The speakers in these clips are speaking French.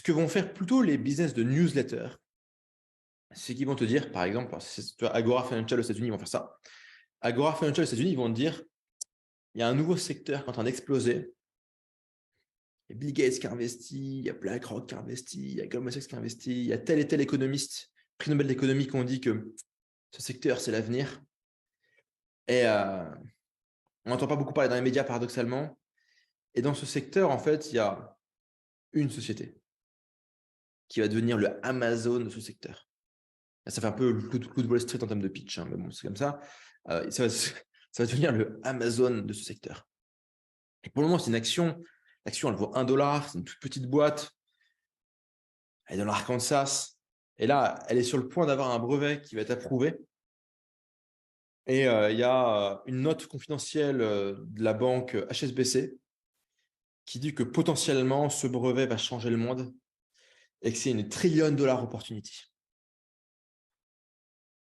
ce que vont faire plutôt les business de newsletter, c'est qu'ils vont te dire, par exemple, tu vois, Agora Financial aux États-Unis, ils vont faire ça. Agora Financial aux États-Unis, ils vont te dire, il y a un nouveau secteur qui est en train d'exploser. Il y a Bill Gates qui a investi, il y a BlackRock qui a investi, il y a Goldman Sachs qui a investi, il y a tel et tel économiste, prix Nobel d'économie, qui ont dit que ce secteur, c'est l'avenir. Et on n'entend pas beaucoup parler dans les médias, paradoxalement. Et dans ce secteur, en fait, il y a une société qui va devenir le Amazon de ce secteur. Ça fait un peu le coup de Wall Street en termes de pitch, hein, mais bon, c'est comme ça. Ça va devenir le Amazon de ce secteur. Et pour le moment, c'est une action. L'action, elle vaut $1. C'est une toute petite boîte. Elle est dans l'Arkansas. Et là, elle est sur le point d'avoir un brevet qui va être approuvé. Et il y a une note confidentielle de la banque HSBC qui dit que potentiellement, ce brevet va changer le monde et que c'est une $1 trillion opportunity.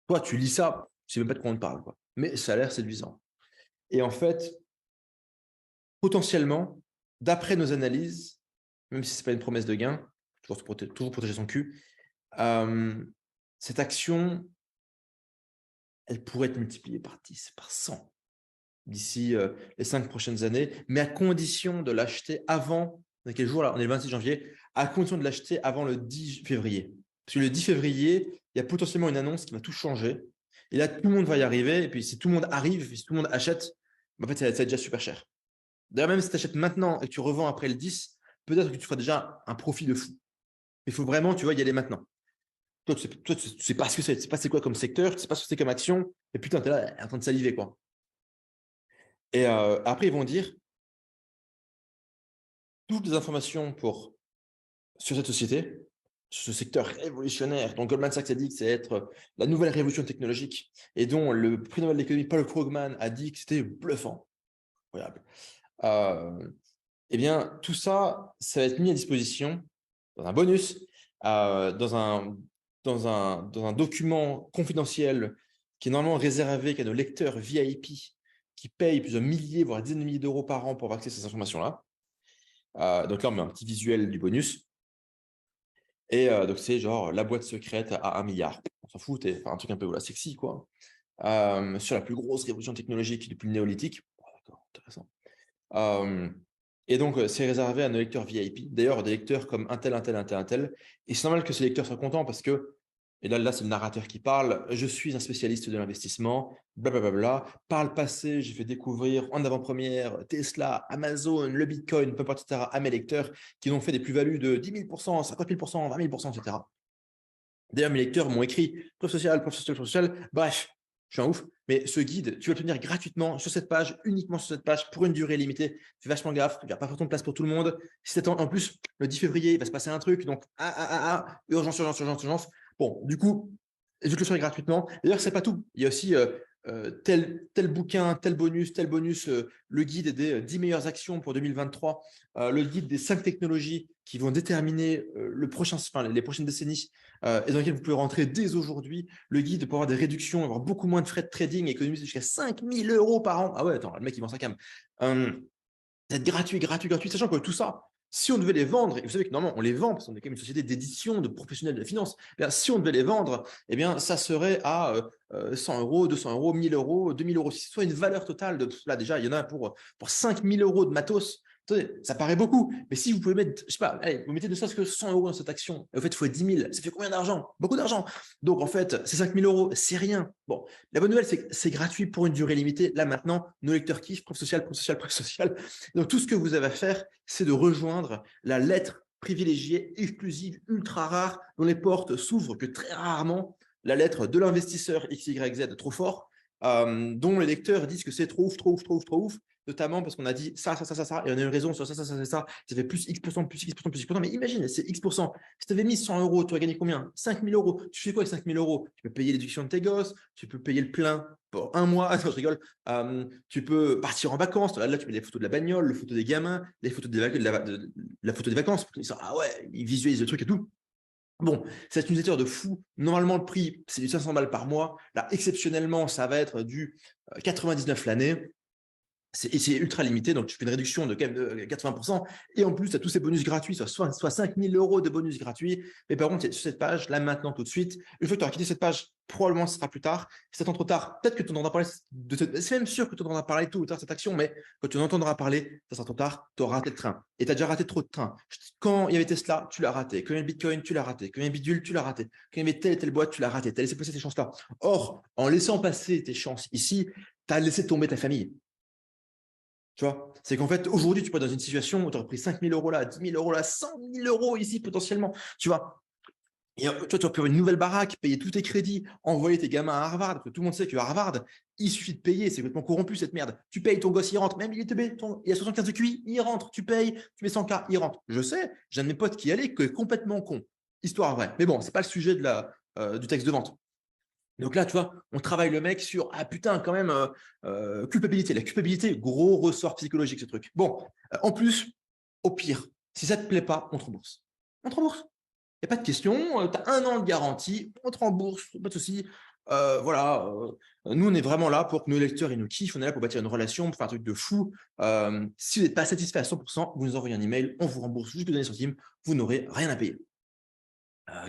Toi, tu lis ça, tu sais même pas de quoi on te parle, quoi. Mais ça a l'air séduisant. Et en fait, potentiellement, d'après nos analyses, même si ce n'est pas une promesse de gain, toujours protéger son cul, cette action, elle pourrait être multipliée par 10, par 100 d'ici les 5 prochaines années, mais à condition de l'acheter avant, on est quel jour là? On est le 26 janvier, à condition de l'acheter avant le 10 février. Parce que le 10 février, il y a potentiellement une annonce qui va tout changer. Et là, tout le monde va y arriver. Et puis, si tout le monde arrive, si tout le monde achète, en fait, ça va être déjà super cher. D'ailleurs, même si tu achètes maintenant et que tu revends après le 10, peut-être que tu feras déjà un profit de fou. Mais il faut vraiment, tu vois, y aller maintenant. Toi, tu sais pas ce que c'est. Tu sais pas c'est quoi comme secteur, tu sais pas ce que c'est comme action. Et putain, tu es là en train de saliver, quoi. Et après, ils vont dire toutes les informations sur cette société, sur ce secteur révolutionnaire dont Goldman Sachs a dit que c'est être la nouvelle révolution technologique et dont le prix Nobel d'économie Paul Krugman a dit que c'était bluffant. Incroyable. Eh bien, tout ça, ça va être mis à disposition dans un bonus, dans un document confidentiel qui est normalement réservé qu'à nos lecteurs VIP qui payent plusieurs milliers, voire des dizaines de milliers d'euros par an pour avoir accès à ces informations-là. Donc là, on met un petit visuel du bonus. Et donc, c'est genre la boîte secrète à 1 milliard. On s'en fout, un truc un peu voilà, sexy, quoi. Sur la plus grosse révolution technologique depuis le néolithique. Oh, d'accord, intéressant. Et donc, c'est réservé à nos lecteurs VIP. D'ailleurs, des lecteurs comme un tel, un tel, un tel, un tel. Et c'est normal que ces lecteurs soient contents parce que, et là c'est le narrateur qui parle, je suis un spécialiste de l'investissement, blablabla. Par le passé, j'ai fait découvrir en avant-première Tesla, Amazon, le Bitcoin, peu importe, etc., à mes lecteurs qui ont fait des plus-values de 10 000%, 50 000%, 20 000%, etc. D'ailleurs, mes lecteurs m'ont écrit preuve sociale, preuve sociale, preuve sociale. Bref, je suis un ouf. Mais ce guide, tu vas le tenir gratuitement sur cette page, uniquement sur cette page, pour une durée limitée. Fais vachement gaffe, il n'y a pas forcément de place pour tout le monde. Si t'attends, en plus, le 10 février, il va se passer un truc. Donc, urgence, urgence, urgence, urgence. Bon, du coup, je te le ferai gratuitement. D'ailleurs, c'est pas tout. Il y a aussi tel bouquin, tel bonus, le guide des 10 meilleures actions pour 2023, le guide des 5 technologies qui vont déterminer les prochaines décennies et dans lequel vous pouvez rentrer dès aujourd'hui, le guide pour avoir des réductions, avoir beaucoup moins de frais de trading, économiser jusqu'à 5 000 euros par an. Ah ouais, attends, le mec, il vend sa cam. C'est gratuit, gratuit, gratuit, sachant que tout ça, si on devait les vendre, et vous savez que normalement on les vend parce qu'on est quand même une société d'édition de professionnels de la finance, eh bien, si on devait les vendre, eh bien, ça serait à 100 euros, 200 euros, 1000 euros, 2000 euros. Si ce soit une valeur totale de, là déjà, il y en a pour 5 000 euros de matos. Attendez, ça paraît beaucoup, mais si vous pouvez mettre, je sais pas, allez, vous mettez ne serait-ce que 100 euros dans cette action, et au fait, il faut 10 000, ça fait combien d'argent? Beaucoup d'argent. Donc, en fait, ces 5 000 euros, c'est rien. Bon, la bonne nouvelle, c'est que c'est gratuit pour une durée limitée. Là, maintenant, nos lecteurs kiffent, preuve sociale, preuve sociale, preuve sociale. Donc, tout ce que vous avez à faire, c'est de rejoindre la lettre privilégiée, exclusive, ultra rare, dont les portes s'ouvrent que très rarement, la lettre de l'investisseur XYZ trop fort, dont les lecteurs disent que c'est trop ouf, trop ouf, trop ouf, trop ouf, notamment parce qu'on a dit ça, et on a une raison sur ça fait plus X%, plus X%, plus X%. Mais imagine, c'est X%. Si tu avais mis 100 euros, tu aurais gagné combien? 5 000 euros. Tu fais quoi avec 5 000 euros? Tu peux payer l'éducation de tes gosses, tu peux payer le plein pour un mois. Non, je rigole. Tu peux partir en vacances. Là, tu mets les photos de la bagnole, les photos des gamins, les photos la photo des vacances. Ah ouais, ils visualisent le truc et tout. Bon, c'est une newsletter de fou. Normalement, le prix, c'est du 500 balles par mois. Là, exceptionnellement, ça va être du 99 l'année. c'est ultra limité, donc tu fais une réduction de quand même de 80%. Et en plus, tu as tous ces bonus gratuits, soit 5 000 € de bonus gratuits. Mais par contre, sur cette page, là, maintenant, tout de suite, une fois que tu auras quitté cette page, probablement ce sera plus tard. Si ça t'entend trop tard, peut-être que tu en entendras parler c'est même sûr que tu en entendras parler tout ou tard de cette action, mais quand tu en entendras parler, ça sera trop tard, tu auras raté le train. Et tu as déjà raté trop de trains. Quand il y avait Tesla, tu l'as raté. Quand il y avait Bitcoin, tu l'as raté. Quand il y avait Bidule, tu l'as raté. Quand il y avait telle et telle boîte, tu l'as raté. Tu as laissé passer ces chances-là. Or, en laissant passer tes chances ici, tu as laissé tomber ta famille. Tu vois, c'est qu'en fait, aujourd'hui, tu peux être dans une situation où tu aurais pris 5 000 € là, 10 000 € là, 100 000 € ici potentiellement. Tu vois, et toi, tu vas avoir une nouvelle baraque, payer tous tes crédits, envoyer tes gamins à Harvard, parce que tout le monde sait que Harvard, il suffit de payer, c'est complètement corrompu cette merde. Tu payes, ton gosse, il rentre, même il est teubé, il a 75 de QI, il rentre, tu payes, tu mets 100K, il rentre. Je sais, j'ai un de mes potes qui y allait, qui est complètement con. Histoire vraie. Mais bon, c'est pas le sujet du texte de vente. Donc là, tu vois, on travaille le mec sur ah putain, quand même, culpabilité. La culpabilité, gros ressort psychologique, ce truc. Bon, en plus, au pire, si ça ne te plaît pas, on te rembourse. On te rembourse. Il n'y a pas de question. Tu as 1 an de garantie, on te rembourse, pas de souci. Voilà, nous, on est vraiment là pour que nos lecteurs ils nous kiffent. On est là pour bâtir une relation, pour faire un truc de fou. Si vous n'êtes pas satisfait à 100%, vous nous envoyez un email, on vous rembourse jusqu'au dernier centime, vous n'aurez rien à payer.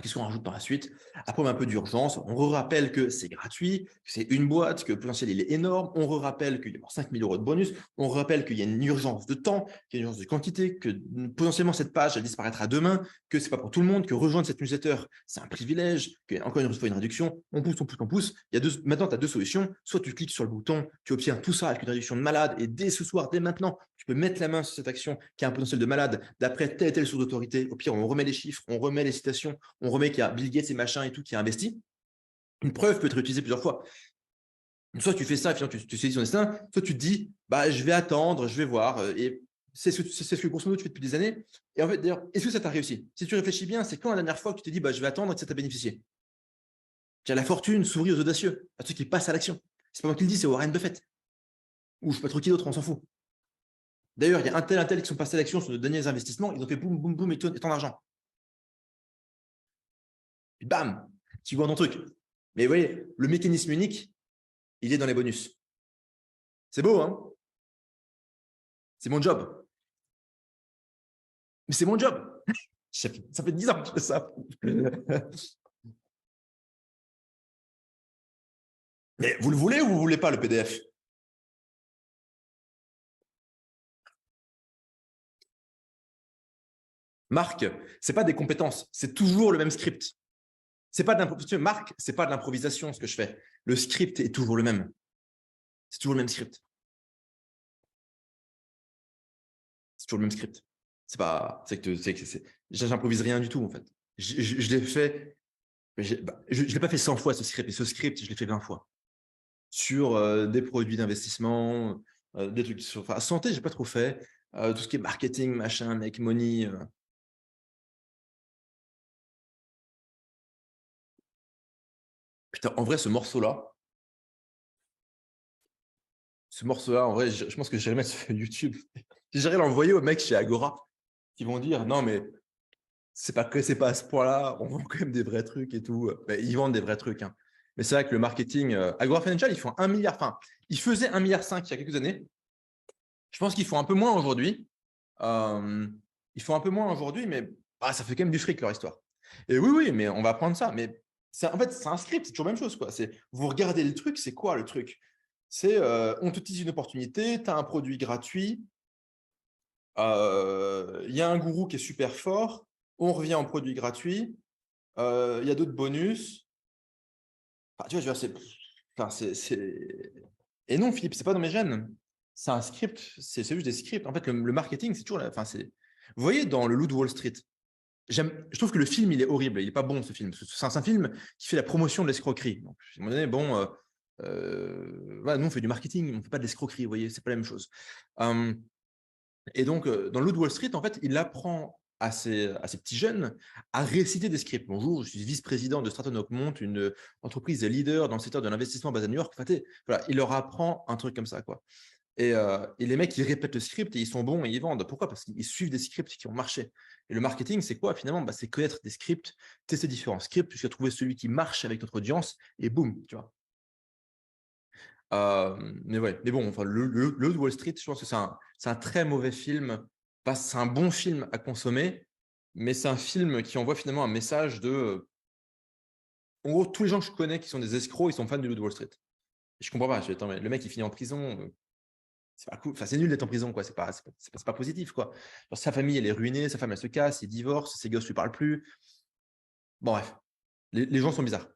Qu'est-ce qu'on rajoute par la suite? Après, un peu d'urgence, on rappelle que c'est gratuit, que c'est une boîte, que le potentiel il est énorme. On rappelle qu'il y a 5 000 € de bonus. On rappelle qu'il y a une urgence de temps, qu'il y a une urgence de quantité, que potentiellement cette page elle disparaîtra demain, que c'est pas pour tout le monde, que rejoindre cette newsletter c'est un privilège, qu'il y a encore une fois une réduction. On pousse, on pousse, on pousse. Maintenant, tu as 2 solutions. Soit tu cliques sur le bouton, tu obtiens tout ça avec une réduction de malade, et dès ce soir, dès maintenant, tu peux mettre la main sur cette action qui a un potentiel de malade d'après telle et telle source d'autorité. Au pire, on remet les chiffres, on remet les citations, on remet qu'il y a Bill Gates et machin et tout qui a investi. Une preuve peut être utilisée plusieurs fois. Soit tu fais ça, finalement, tu saisis ton destin, soit tu te dis, bah, je vais attendre, je vais voir. Et c'est ce que grosso modo tu fais depuis des années. Et en fait, d'ailleurs, est-ce que ça t'a réussi? Si tu réfléchis bien, c'est quand la dernière fois que tu t'es dit, bah, je vais attendre et que ça t'a bénéficié? La fortune sourit aux audacieux, à ceux qui passent à l'action. C'est pas moi qui le dis, c'est Warren Buffett. Ou je sais pas trop qui d'autre, on s'en fout. D'ailleurs, il y a un tel qui sont passés à l'action sur nos derniers investissements, ils ont fait boum, boum, boum et tant d'argent. Et bam, tu vois ton truc. Mais vous voyez, le mécanisme unique, il est dans les bonus. C'est beau, hein? C'est mon job. Mais c'est mon job. Ça fait 10 ans que je fais ça. Mais vous le voulez ou vous ne voulez pas, le PDF? Marc, ce n'est pas des compétences, c'est toujours le même script. C'est pas Marc, c'est pas de l'improvisation ce que je fais. Le script est toujours le même. C'est toujours le même script. C'est toujours le même script. C'est pas, c'est que j'improvise rien du tout en fait. Je l'ai fait, je l'ai pas fait 100 fois ce script, et ce script, je l'ai fait 20 fois sur des produits d'investissement, des trucs sur santé, j'ai pas trop fait. Tout ce qui est marketing, machin, make money. Putain, en vrai, ce morceau-là, en vrai, je pense que j'irai mettre sur YouTube. J'irai l'envoyer aux mecs chez Agora qui vont dire non, mais c'est pas à ce point-là, on vend quand même des vrais trucs et tout. Ben, ils vendent des vrais trucs, hein. Mais c'est vrai que le marketing, Agora Financial, ils font 1 milliard, enfin, ils faisaient 1,5 milliard il y a quelques années. Je pense qu'ils font un peu moins aujourd'hui. Ils font un peu moins aujourd'hui, mais ça fait quand même du fric leur histoire. Et oui, oui, mais on va prendre ça. Mais en fait, c'est un script, c'est toujours la même chose, quoi. Vous regardez le truc, c'est quoi le truc? C'est on te tease une opportunité, tu as un produit gratuit, il y a un gourou qui est super fort, on revient en produit gratuit, il y a d'autres bonus. Enfin, tu vois, je veux dire, Et non, Philippe, c'est pas dans mes gènes. C'est un script, c'est juste des scripts. En fait, le marketing, c'est toujours. Enfin, vous voyez, dans Le Loup de Wall Street, je trouve que le film, il est horrible. Il n'est pas bon, ce film. C'est un film qui fait la promotion de l'escroquerie. Donc, à un moment donné, bon, voilà, nous, on fait du marketing, on ne fait pas de l'escroquerie, vous voyez, c'est pas la même chose. Et donc, dans Le Loup de Wall Street, en fait, il apprend à ces petits jeunes à réciter des scripts. Bonjour, je suis vice-président de Stratton Oakmont, une entreprise leader dans le secteur de l'investissement basé à New York. En fait, voilà, il leur apprend un truc comme ça, quoi. Et les mecs, ils répètent le script et ils sont bons et ils vendent. Pourquoi? Parce qu'ils suivent des scripts qui ont marché. Et le marketing, c'est quoi finalement? C'est connaître des scripts, tester différents scripts jusqu'à trouver celui qui marche avec notre audience et boum, tu vois. Mais ouais, mais bon, enfin, le de Wall Street, je pense que c'est un très mauvais film. C'est un bon film à consommer, mais c'est un film qui envoie finalement un message en gros, tous les gens que je connais qui sont des escrocs, ils sont fans du Loup de Wall Street. Et je comprends pas. Attends, mais le mec, il finit en prison. C'est pas cool. Enfin, c'est nul d'être en prison, quoi. C'est pas positif, quoi. Genre, sa famille, elle est ruinée, sa femme, elle se casse, il divorce, ses gosses lui parlent plus. Bon, bref, les gens sont bizarres.